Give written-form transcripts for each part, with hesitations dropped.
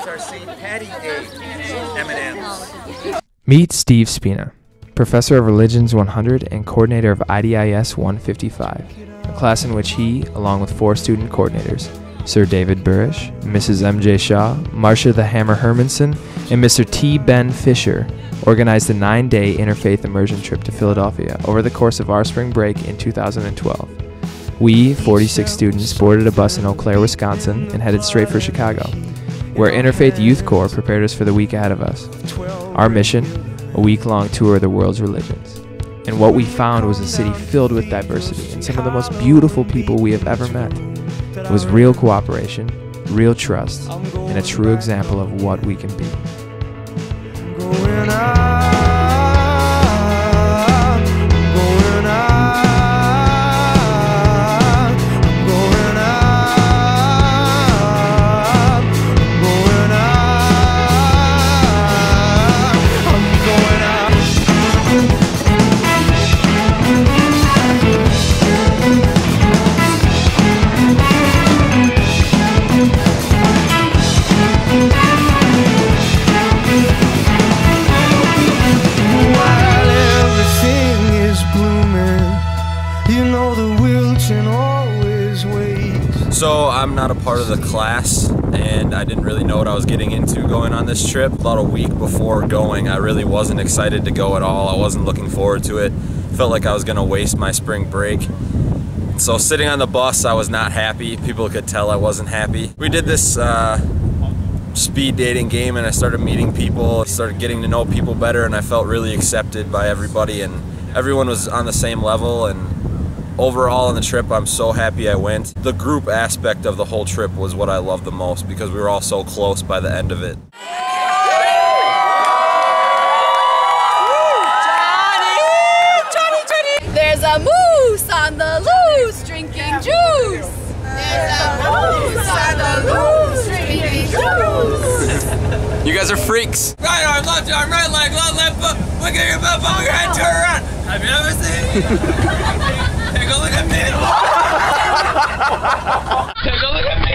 These are St. Patty Day M&Ms. Meet Steve Spina, Professor of Religions 100 and Coordinator of IDIS 155, a class in which he, along with 4 student coordinators, Sir David Burish, Mrs. M.J. Shaw, Marcia the Hammer Hermanson, and Mr. T. Ben Fisher, organized a 9-day Interfaith Immersion trip to Philadelphia over the course of our spring break in 2012. We, 46 students, boarded a bus in Eau Claire, Wisconsin, and headed straight for Chicago, where Interfaith Youth Corps prepared us for the week ahead of us. Our mission, a week-long tour of the world's religions. And what we found was a city filled with diversity and some of the most beautiful people we have ever met. It was real cooperation, real trust, and a true example of what we can be. So I'm not a part of the class, and I didn't really know what I was getting into going on this trip. About a week before going, I really wasn't excited to go at all. I wasn't looking forward to it. Felt like I was gonna waste my spring break. So sitting on the bus, I was not happy. People could tell I wasn't happy. We did this speed dating game, and I started meeting people, started getting to know people better, and I felt really accepted by everybody, and everyone was on the same level. And overall on the trip, I'm so happy I went. The group aspect of the whole trip was what I loved the most because we were all so close by the end of it. Johnny! There's a moose on the loose drinking juice. There's a moose on the loose drinking juice. You guys are freaks. Right arm, left arm, right leg, left foot. Look at your butt, bump your head, turn around. Have you ever seen? Take a look at me. Take a look at me.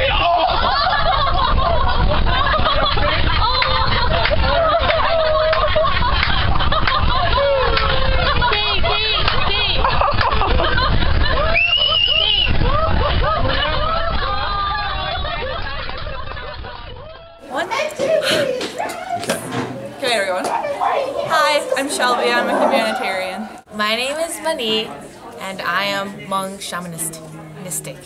Okay, everyone. Hi, I'm Shelby. I'm a humanitarian. My name is Monique, and I am Hmong shamanistic.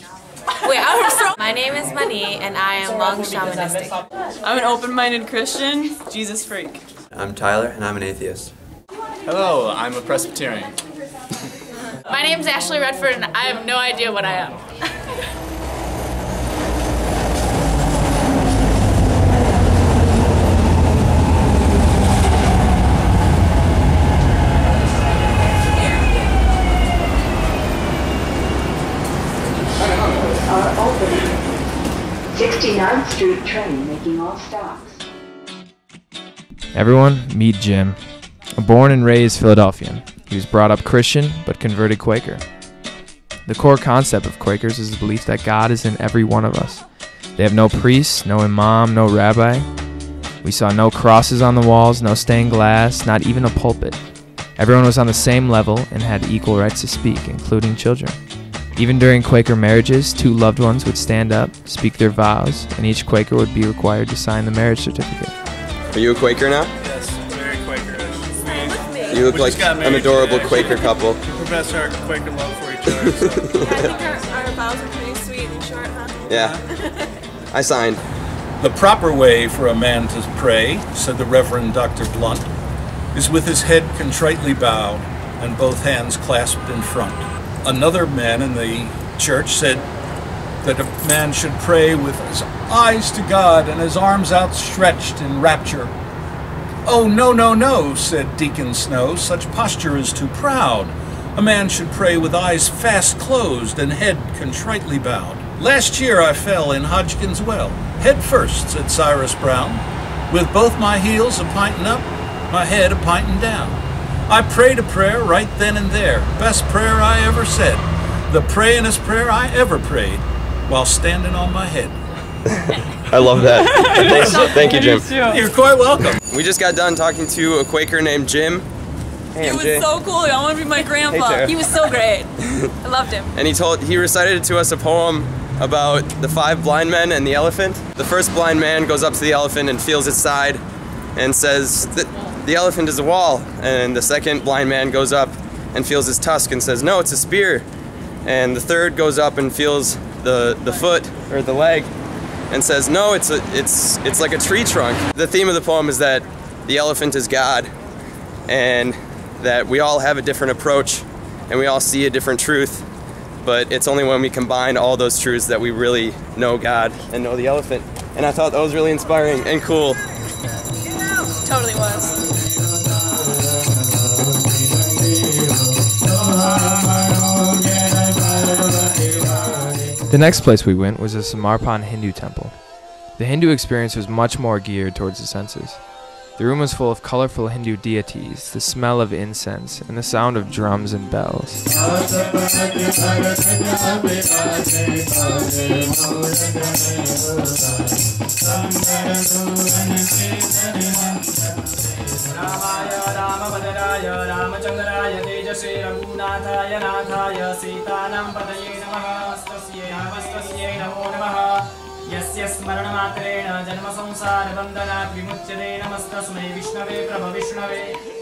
Wait, I'm from. My name is Monique, and I am Hmong shamanistic. I'm an open-minded Christian, Jesus freak. I'm Tyler, and I'm an atheist. Hello, I'm a Presbyterian. My name's Ashley Redford, and I have no idea what I am. Are opening. 69th Street train making all stops. Everyone, meet Jim. A born and raised Philadelphian, he was brought up Christian but converted Quaker. The core concept of Quakers is the belief that God is in every one of us. They have no priest, no imam, no rabbi. We saw no crosses on the walls, no stained glass, not even a pulpit. Everyone was on the same level and had equal rights to speak, including children. Even during Quaker marriages, 2 loved ones would stand up, speak their vows, and each Quaker would be required to sign the marriage certificate. Are you a Quaker now? Yes, very Quakerish. You look like an adorable Quaker couple. We profess our Quaker love for each other. So. I think our vows are pretty sweet and short, huh? Yeah. I signed. The proper way for a man to pray, said the Reverend Dr. Blunt, is with his head contritely bowed and both hands clasped in front. Another man in the church said that a man should pray with his eyes to God and his arms outstretched in rapture. Oh, no, no, no, said Deacon Snow, such posture is too proud. A man should pray with eyes fast closed and head contritely bowed. Last year I fell in Hodgkin's Well, head first, said Cyrus Brown, with both my heels a-pintin' up, my head a-pintin' down. I prayed a prayer right then and there, best prayer I ever said, the prayin'est prayer I ever prayed, while standing on my head. I love that. Thank you, Jim. You're quite welcome. We just got done talking to a Quaker named Jim. Hey, he was so cool. I want to be my grandpa. Hey, he was so great. I loved him. And he recited to us a poem about the 5 blind men and the elephant. The first blind man goes up to the elephant and feels its side and says that the elephant is a wall. And the second blind man goes up and feels his tusk and says, no, it's a spear. And the third goes up and feels the foot or the leg and says, no, it's like a tree trunk. The theme of the poem is that the elephant is God, and that we all have a different approach and we all see a different truth, but it's only when we combine all those truths that we really know God and know the elephant. And I thought that was really inspiring and cool. Totally was. The next place we went was a Samarpan Hindu temple. The Hindu experience was much more geared towards the senses. The room was full of colorful Hindu deities, the smell of incense, and the sound of drums and bells.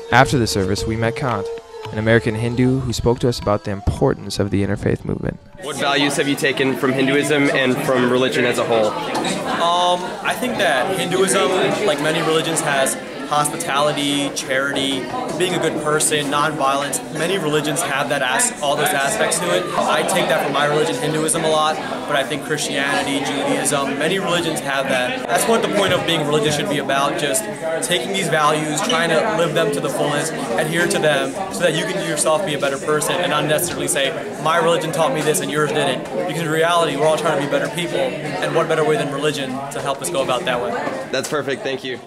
After the service, we met Kant, an American Hindu who spoke to us about the importance of the interfaith movement. What values have you taken from Hinduism and from religion as a whole? I think that Hinduism, like many religions, has hospitality, charity, being a good person, non-violence. Many religions have that all those aspects to it. I take that from my religion, Hinduism, a lot, but I think Christianity, Judaism, many religions have that. That's what the point of being religious should be about, just taking these values, trying to live them to the fullest, adhere to them, so that you can yourself be a better person and not necessarily say, my religion taught me this and yours didn't. Because in reality, we're all trying to be better people, and what better way than religion to help us go about that way. That's perfect, thank you.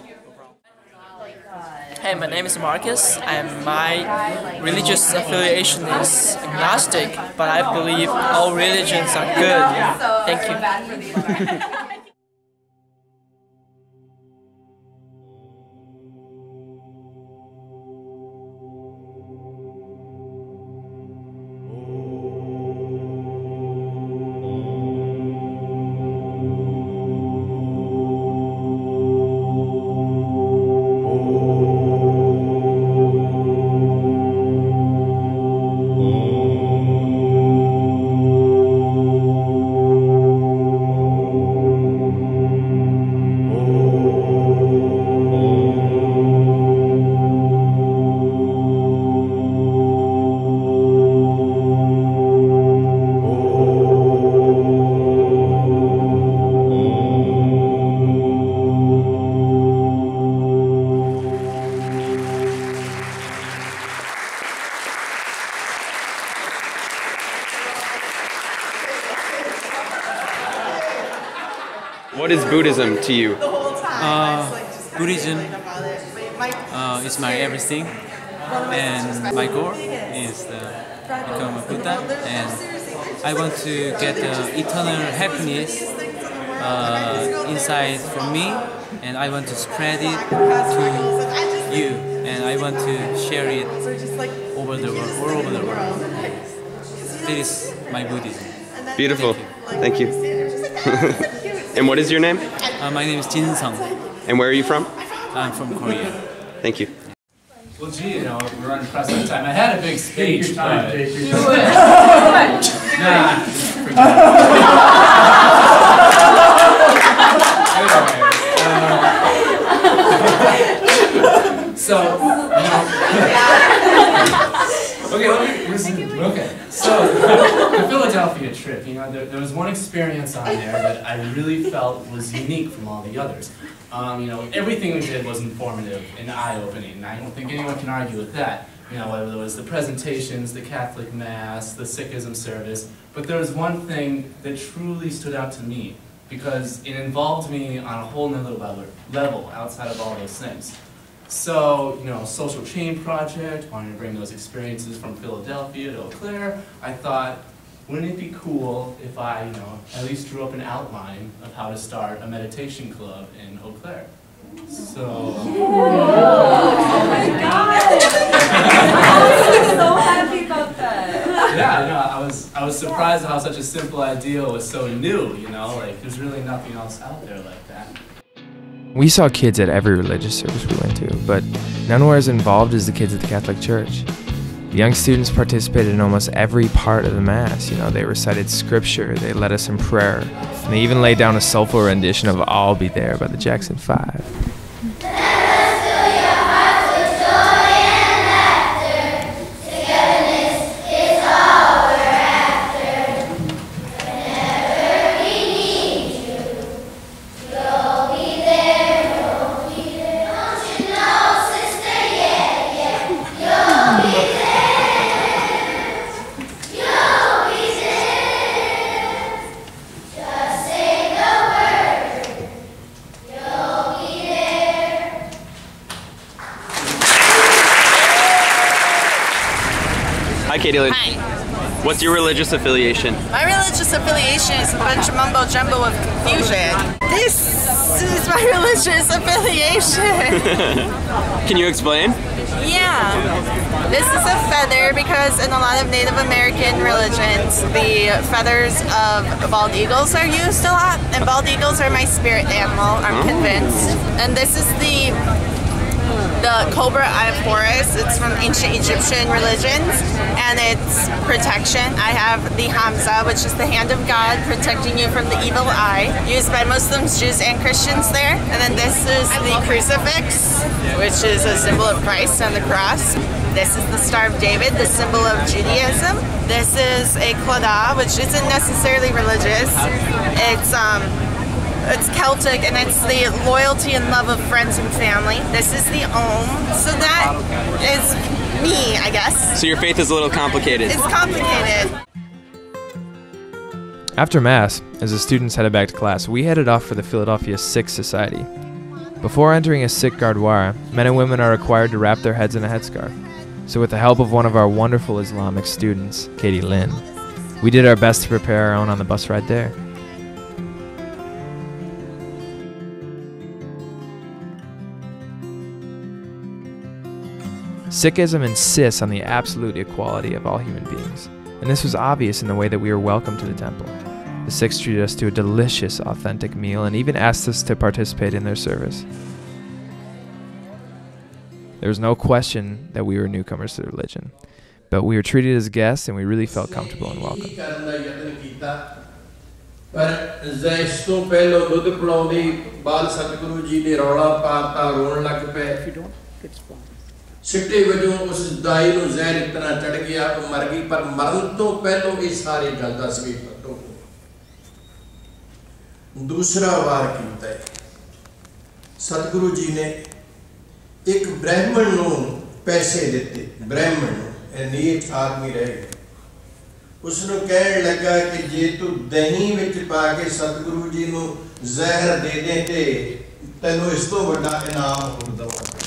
Hey, my name is Marcus, and my religious affiliation is agnostic, but I believe all religions are good. Thank you. What is Buddhism to you? Buddhism is my everything, and my goal is to become a Buddha, and I want to get eternal happiness inside from me, and I want to spread it to you, and I want to share it over the world, all over the world. This is my Buddhism. Beautiful. Thank you. And what is your name? My name is Jin Sung. And where are you from? I'm from Korea. Thank you. Well, gee, you know, we're on press on time. I had a big speech, but... So, okay. So, the Philadelphia trip, you know, there was one experience on there that I really felt was unique from all the others. You know, everything we did was informative and eye-opening, and I don't think anyone can argue with that. You know, whether it was the presentations, the Catholic Mass, the Sikhism service, but there was one thing that truly stood out to me, because it involved me on a whole nother level outside of all those things. So, you know, social chain project, wanting to bring those experiences from Philadelphia to Eau Claire, I thought, wouldn't it be cool if I, at least drew up an outline of how to start a meditation club in Eau Claire? So... Oh my God! I'm so happy about that. Yeah, I was surprised how such a simple idea was so new, like there's really nothing else out there like that. We saw kids at every religious service we went to, but none were as involved as the kids at the Catholic Church. The young students participated in almost every part of the Mass. They recited scripture, they led us in prayer, and they even laid down a soulful rendition of I'll Be There by the Jackson 5. Hi, Katie Lynn. Hi. What's your religious affiliation? My religious affiliation is a bunch of mumbo jumbo of confusion. This is my religious affiliation. Can you explain? Yeah. This is a feather because in a lot of Native American religions, the feathers of bald eagles are used a lot, and bald eagles are my spirit animal, I'm convinced. And this is the cobra IFYC. It's from ancient Egyptian religions, and it's protection. I have the Hamza, which is the hand of God protecting you from the evil eye, used by Muslims, Jews, and Christians there. And then this is the crucifix, which is a symbol of Christ on the cross. This is the Star of David, the symbol of Judaism. This is a Claddagh, which isn't necessarily religious. It's Celtic, and it's the loyalty and love of friends and family. This is the Om. So that is me, I guess. So your faith is a little complicated. It's complicated. After Mass, as the students headed back to class, we headed off for the Philadelphia Sikh Society. Before entering a Sikh Gurdwara, men and women are required to wrap their heads in a headscarf. So with the help of one of our wonderful Islamic students, Katie Lynn, we did our best to prepare our own on the bus ride there. Sikhism insists on the absolute equality of all human beings, and this was obvious in the way that we were welcomed to the temple. The Sikhs treated us to a delicious, authentic meal and even asked us to participate in their service. There was no question that we were newcomers to the religion, but we were treated as guests and we really felt comfortable and welcome. ਸਿੱਟੇ ਵਜੋਂ ਉਸ ਦਾਈ ਨੂੰ ਜ਼ਹਿਰ ਇਤਨਾ ਚੜ ਗਿਆ ਉਹ ਮਰ ਗਈ ਪਰ ਮਰਨ ਤੋਂ ਪਹਿਲਾਂ ਇਹ ਸਾਰੇ ਗੱਲ ਦੱਸ ਗਈ ਫਤੋ ਦੂਸਰਾ ਵਾਰ ਕੀਤਾ ਹੈ ਸਤਿਗੁਰੂ ਜੀ ਨੇ ਇੱਕ ਬ੍ਰਾਹਮਣ ਨੂੰ ਪੈਸੇ ਦਿੱਤੇ ਬ੍ਰਾਹਮਣ ਨੂੰ ਇਹ ਨੀਚ ਆਦਮੀ ਰਹਿ ਗਿਆ ਉਸ ਨੂੰ ਕਹਿਣ ਲੱਗਾ ਕਿ ਜੇ ਤੂੰ ਦਹੀਂ ਵਿੱਚ ਪਾ ਕੇ ਸਤਿਗੁਰੂ ਜੀ ਨੂੰ ਜ਼ਹਿਰ ਦੇ ਦੇ ਤੇ ਤੈਨੂੰ ਇਸ ਤੋਂ ਵੱਡਾ ਇਨਾਮ ਹੋਰ ਦਵਾਂਗਾ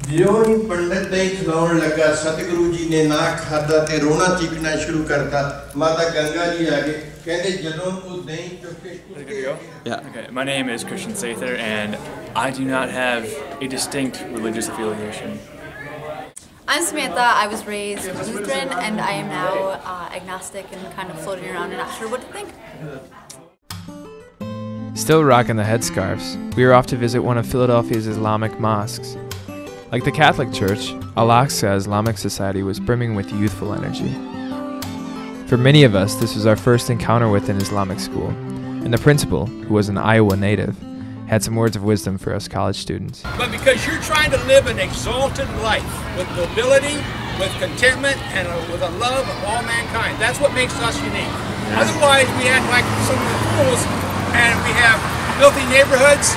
ਜਿਉਂ ਹੀ ਪੰਡਤ ਦਹੀਂ ਖਿਲਾਉਣ ਲੱਗਾ ਸਤਿਗੁਰੂ ਜੀ ਨੇ ਨਾ ਖਾਦਾ ਤੇ ਰੋਣਾ ਚੀਕਣਾ ਸ਼ੁਰੂ ਕਰਤਾ ਮਾਤਾ ਗੰਗਾ ਜੀ ਆ ਗਏ ਕਹਿੰਦੇ ਜਦੋਂ ਉਹ ਦਹੀਂ ਚੁੱਕ ਕੇ Yeah. Okay. My name is Christian Sather, and I do not have a distinct religious affiliation. I'm Samantha. I was raised Lutheran, and I am now agnostic and kind of floating around and not sure what to think. Still rocking the headscarves, we were off to visit one of Philadelphia's Islamic mosques. Like the Catholic Church, Al-Aqsa Islamic Society was brimming with youthful energy. For many of us, this was our first encounter with an Islamic school, and the principal, who was an Iowa native, had some words of wisdom for us college students. But because you're trying to live an exalted life with nobility, with contentment, and with a love of all mankind, that's what makes us unique. Otherwise, we act like some of the fools, and we have filthy neighborhoods,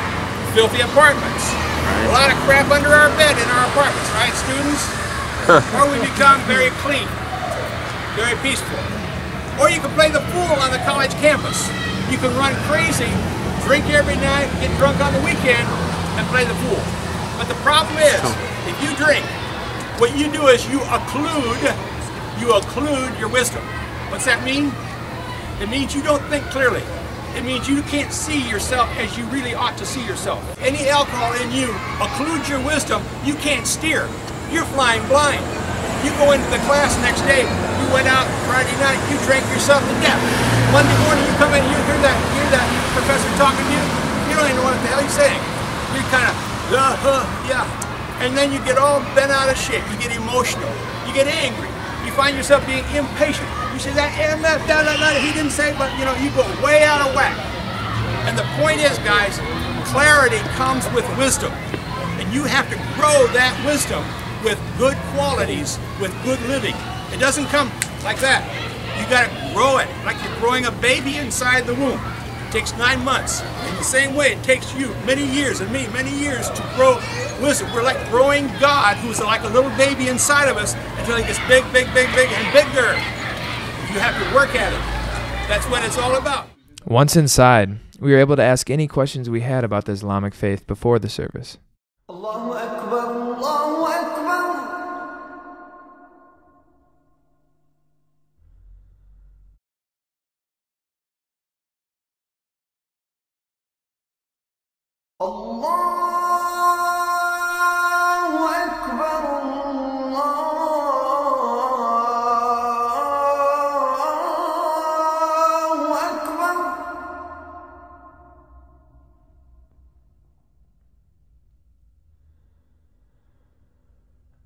filthy apartments. A lot of crap under our bed in our apartments, right, students? Or we become very clean, very peaceful. Or you can play the fool on the college campus. You can run crazy, drink every night, get drunk on the weekend, and play the fool. But the problem is, if you drink, what you do is you occlude you occlude your wisdom. What's that mean? It means you don't think clearly. It means you can't see yourself as you really ought to see yourself. Any alcohol in you occludes your wisdom. You can't steer. You're flying blind. You go into the class the next day, you went out Friday night, you drank yourself to death. Monday morning you come in and you hear that professor talking to you, you don't even know what the hell he's saying. You're kind of, yeah. And then you get all bent out of shape. You get emotional. You get angry. You find yourself being impatient. You say that, he didn't say, but you know, you go way out of whack. And the point is, guys, clarity comes with wisdom. And you have to grow that wisdom with good qualities, with good living. It doesn't come like that. You got to grow it like you're growing a baby inside the womb. It takes 9 months. In the same way, it takes you many years and me many years to grow wisdom. We're like growing God, who's like a little baby inside of us until he gets big, big, big, big, and bigger. You have to work at it. That's what it's all about. Once inside, we were able to ask any questions we had about the Islamic faith before the service. Allahu Akbar, Allahu Akbar. Allahu Akbar, Allahu Akbar.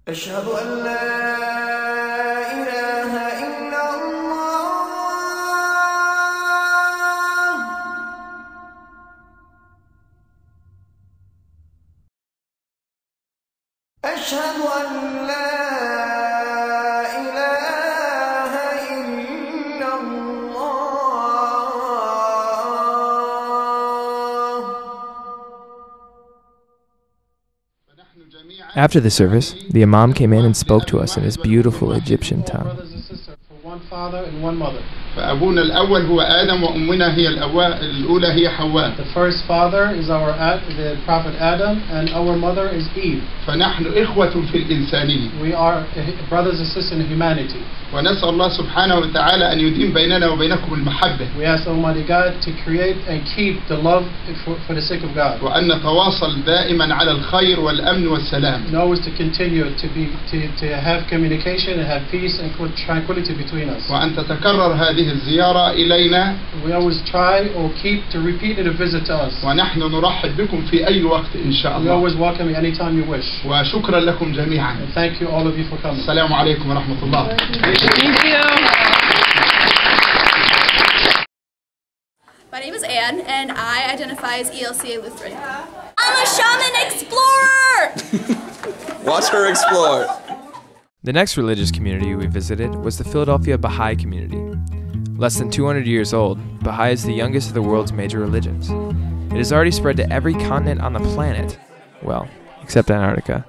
أشهد أن لا إله إلا الله. أشهد أن لا إله إلا الله. After the service, the Imam came in and spoke to us in his beautiful Egyptian tongue. One father and one mother. فأبونا الأول هو آدم وأمنا هي الأولى هي حواء. The first father is the Prophet Adam, and our mother is Eve. فنحن إخوة في الإنسانية. We are brothers and sisters in humanity. ونسأل الله سبحانه وتعالى أن يديم بيننا وبينكم المحبة. We ask Almighty God to create and keep the love for the sake of God. وأن نتواصل دائما على الخير والأمن والسلام. And always to continue to have communication and have peace and tranquility between us. وأن تتكرر هذه الزيارة إلينا. We always try or keep to repeat a visit to us. ونحن نرحب بكم في أي وقت إن شاء الله. We always welcome you anytime you wish. وشكرا لكم جميعا. And thank you all of you for coming. السلام عليكم ورحمة الله. Thank you. My name is Anne, and I identify as ELCA Lutheran. I'm a shaman explorer! Watch her explore. The next religious community we visited was the Philadelphia Baha'i community. Less than 200 years old, Baha'i is the youngest of the world's major religions. It has already spread to every continent on the planet. Well, except Antarctica.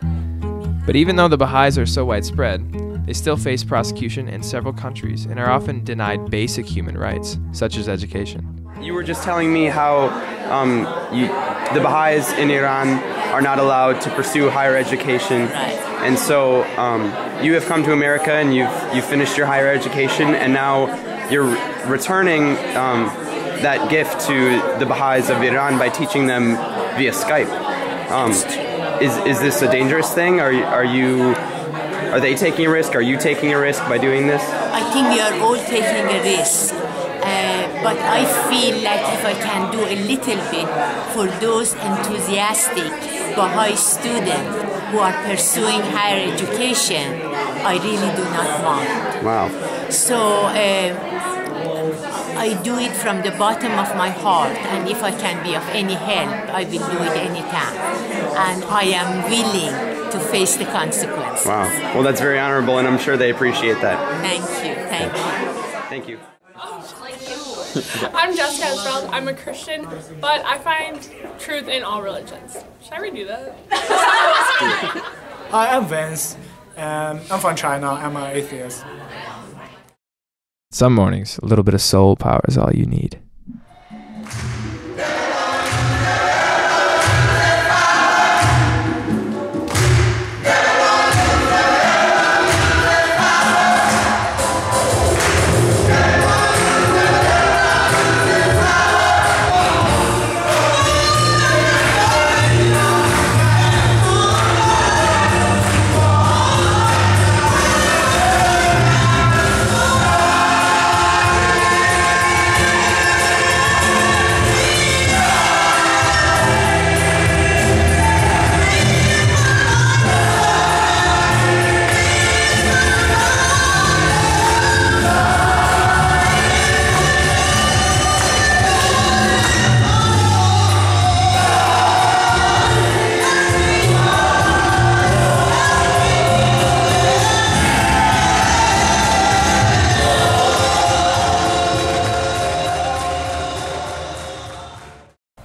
But even though the Baha'is are so widespread, they still face prosecution in several countries and are often denied basic human rights, such as education. You were just telling me how the Baha'is in Iran are not allowed to pursue higher education. Right. And so you have come to America and you've finished your higher education, and now you're returning that gift to the Baha'is of Iran by teaching them via Skype. Is this a dangerous thing? Are they taking a risk? Are you taking a risk by doing this? I think we are all taking a risk. But I feel like if I can do a little bit for those enthusiastic Baha'i students who are pursuing higher education, I really do not mind. Wow. So I do it from the bottom of my heart, and if I can be of any help, I will do it anytime. And I am willing to face the consequences. Wow. Well, that's very honorable, and I'm sure they appreciate that. Thank you. Thank you. Thank you. I'm Jessica Esmeralda. I'm a Christian, but I find truth in all religions. Should I redo that? Hi, I'm Vince, and I'm from China. I'm an atheist. Some mornings, a little bit of soul power is all you need.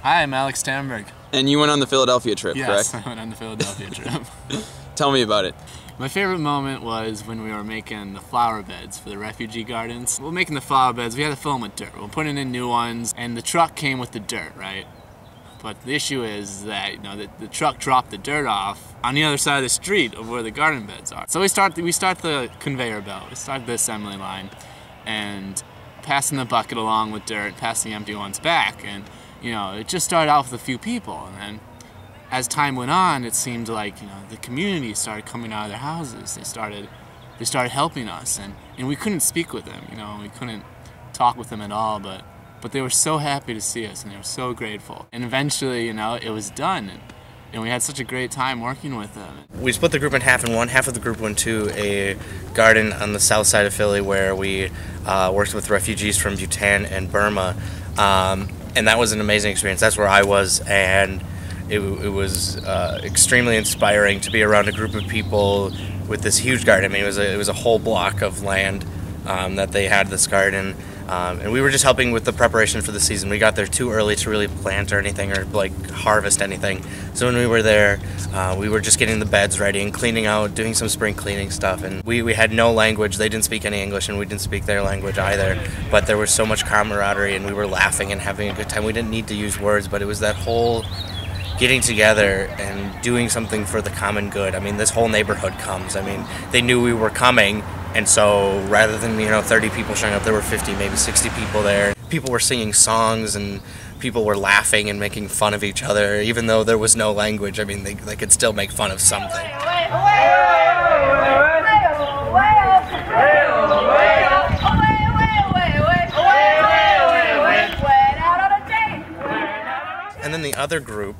Hi, I'm Alex Tamberg. And you went on the Philadelphia trip, yes, correct? Yes, I went on the Philadelphia trip. Tell me about it. My favorite moment was when we were making the flower beds for the refugee gardens. We're making the flower beds, we had to fill them with dirt. We're putting in new ones, and the truck came with the dirt, right? But the issue is that, you know, the truck dropped the dirt off on the other side of the street of where the garden beds are. So we start the conveyor belt, we start the assembly line, and passing the bucket along with dirt, passing the empty ones back, and you know, it just started out with a few people, and then as time went on, it seemed like, you know, the community started coming out of their houses. They started helping us, and we couldn't speak with them, you know, we couldn't talk with them at all, but they were so happy to see us, and they were so grateful. And eventually, you know, it was done, and we had such a great time working with them. We split the group in half, and half of the group went to a garden on the south side of Philly where we worked with refugees from Bhutan and Burma, and that was an amazing experience. That's where I was, and it was extremely inspiring to be around a group of people with this huge garden. I mean, it was a whole block of land that they had this garden. And we were just helping with the preparation for the season. We got there too early to really plant or anything or like harvest anything. So when we were there, we were just getting the beds ready and cleaning out, doing some spring cleaning stuff. And we had no language. They didn't speak any English, and we didn't speak their language either. But there was so much camaraderie, and we were laughing and having a good time. We didn't need to use words, but it was that whole getting together and doing something for the common good. I mean, this whole neighborhood comes. I mean, they knew we were coming. And so rather than, you know, 30 people showing up, there were 50, maybe 60 people there. People were singing songs, and people were laughing and making fun of each other, even though there was no language. I mean, they could still make fun of something. And then the other group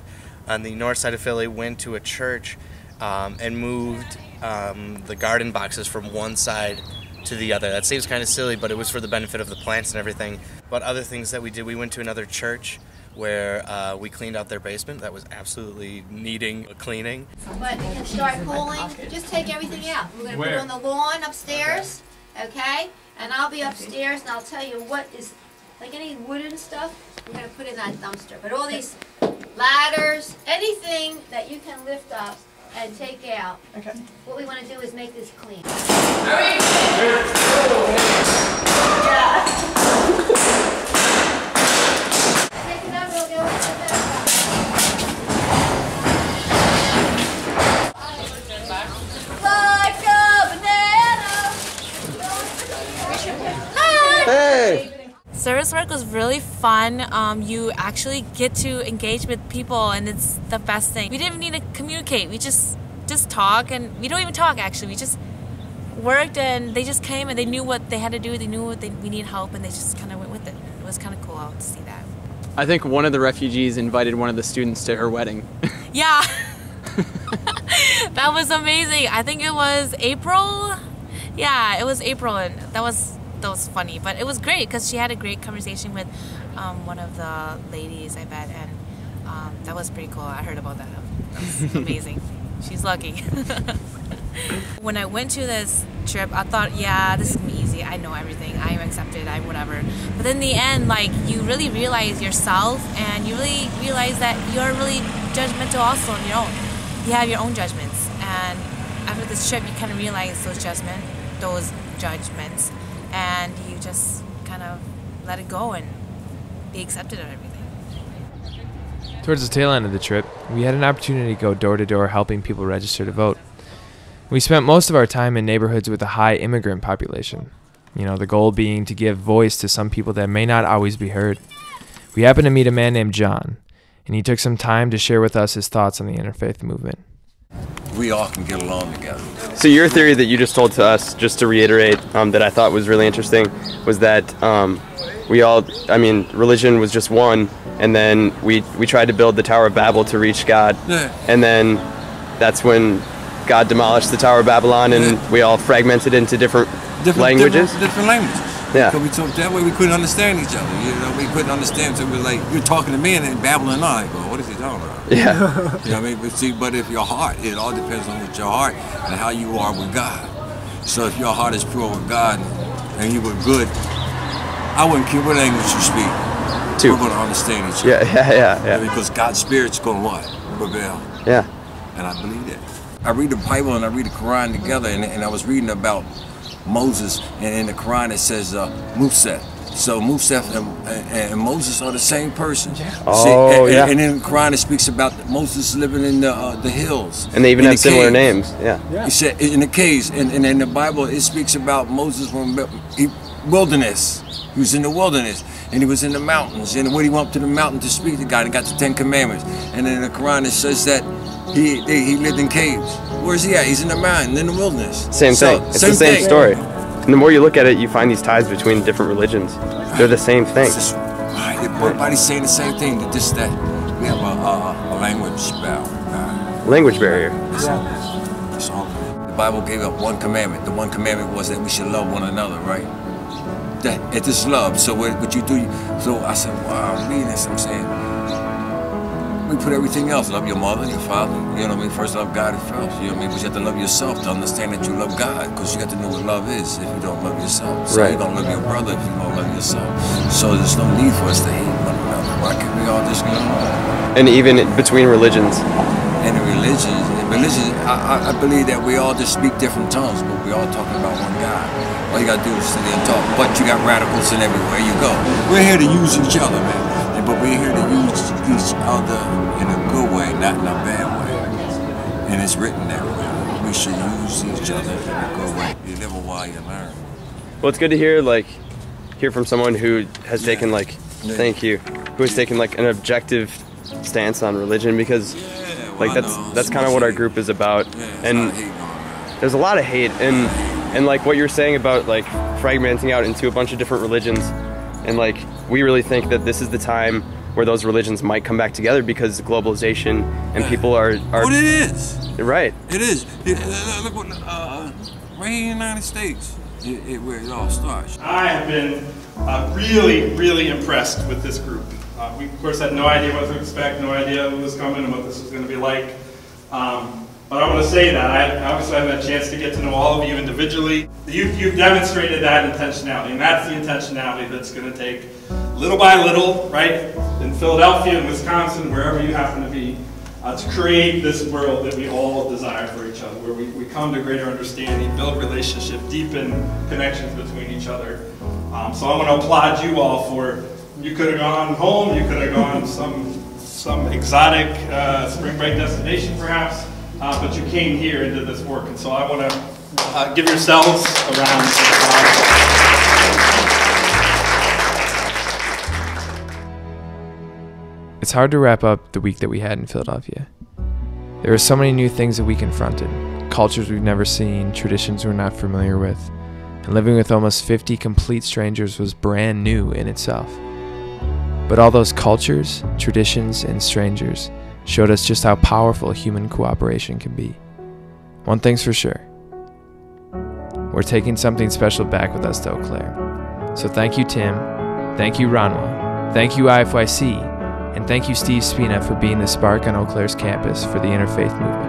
on the north side of Philly went to a church and moved the garden boxes from one side to the other. That seems kind of silly, but it was for the benefit of the plants and everything. But other things that we did, we went to another church where we cleaned out their basement. That was absolutely needing a cleaning. But it can start cooling. Just take everything out. We're going to put it on the lawn upstairs, okay? And I'll be upstairs, and I'll tell you what is, like any wooden stuff, we're going to put in that dumpster. But all these ladders, anything that you can lift up and take out. Okay. What we want to do is make this clean. Like a banana. Hey! Service work was really fun. You actually get to engage with people, and it's the best thing. We didn't need to communicate. We just talk, and we don't even talk actually. We just worked, and they just came, and they knew what they had to do. They knew we needed help, and they just kind of went with it. It was kind of cool to see that. I think one of the refugees invited one of the students to her wedding. Yeah. That was amazing. I think it was April. Yeah, it was April, and that was funny, but it was great because she had a great conversation with one of the ladies, I bet, and that was pretty cool. I heard about that. That was amazing. She's lucky. When I went to this trip, I thought, yeah, this is gonna be easy. I know everything. I am accepted. I'm whatever. But in the end, like, you really realize yourself, and you really realize that you're really judgmental also on your own. You have your own judgments, and after this trip, you kind of realize those judgments. And you just kind of let it go and be accepted of everything. Towards the tail end of the trip, we had an opportunity to go door to door helping people register to vote. We spent most of our time in neighborhoods with a high immigrant population. You know, the goal being to give voice to some people that may not always be heard. We happened to meet a man named John, and he took some time to share with us his thoughts on the interfaith movement. We all can get along together. So your theory that you just told to us, just to reiterate, that I thought was really interesting, was that religion was just one, and then we tried to build the Tower of Babel to reach God, and then that's when God demolished the Tower of Babylon, and we all fragmented into different languages. Different languages. Yeah. Because we talked that way, we couldn't understand each other. You know, we couldn't understand. So we were like, you're talking to me and then babbling on. Like, well, what is he talking about? Yeah. You know what I mean? But if your heart, it all depends on what your heart and how you are with God. So if your heart is pure with God and you were good, I wouldn't care what language you speak. Two. We're going to understand each other. Yeah. Because God's Spirit's going to what? Rebel. Yeah. And I believe that. I read the Bible and I read the Quran together, and I was reading about Moses, and in the Quran it says Musa. So Musa and Moses are the same person. Oh, yeah. And in the Quran it speaks about Moses living in the hills. And they even have similar names. Yeah. He said in the caves, and in the Bible it speaks about Moses from wilderness. He was in the wilderness, and he was in the mountains. And when he went up to the mountain to speak to God, and got the 10 Commandments. And in the Quran it says that he lived in caves. Where's he at? He's in the mountain, in the wilderness. Same thing. It's the same story. And the more you look at it, you find these ties between different religions. They're the same thing. Right. Everybody's saying the same thing. Just that we have a language barrier. Language barrier. That's all. The Bible gave up one commandment. The one commandment was that we should love one another, right? That it is love. So what you do? So I said, wow, I'm reading this. I'm saying, we put everything else. Love your mother, your father. You know what I mean? First love God first. You know what I mean? But you have to love yourself to understand that you love God. Because you have to know what love is if you don't love yourself. So you don't love your brother if you don't love yourself. So there's no need for us to hate one another. Why can't we all just get along? And even between religions. And the religions, I believe that we all just speak different tongues, but we all talking about one God. All you gotta do is sit there and talk. But you got radicals in everywhere you go. We're here to use each other, man. But we're here to use each other in a good way, not in a bad way. And it's written that way. We should use each other in a good way. You live a while, you learn. Well, it's good to hear from someone who has taken thank you, who has taken an objective stance on religion, because that's kind of what our group is about. And there's a lot of hate, and like what you're saying about fragmenting out into a bunch of different religions, and we really think that this is the time where those religions might come back together, because globalization and people are What it is. Right. It is. Look what right here in the United States, where it all starts. I have been really impressed with this group. We of course had no idea what to expect, no idea what was coming and what this was going to be like. But I want to say that I obviously haven't had a chance to get to know all of you individually. You've demonstrated that intentionality, and that's the intentionality that's going to take little by little, right, in Philadelphia, in Wisconsin, wherever you happen to be, to create this world that we all desire for each other, where we come to greater understanding, build relationship, deepen connections between each other. So I want to applaud you all for, you could have gone home, you could have gone some exotic spring break destination perhaps, but you came here and did this work, and so I want to give yourselves a round of applause. It's hard to wrap up the week that we had in Philadelphia. There were so many new things that we confronted, cultures we've never seen, traditions we're not familiar with, and living with almost 50 complete strangers was brand new in itself. But all those cultures, traditions, and strangers showed us just how powerful human cooperation can be. One thing's for sure, we're taking something special back with us to Eau Claire. So thank you, Tim, thank you, Ranwa, thank you, IFYC, and thank you, Steve Spina, for being the spark on Eau Claire's campus for the interfaith movement.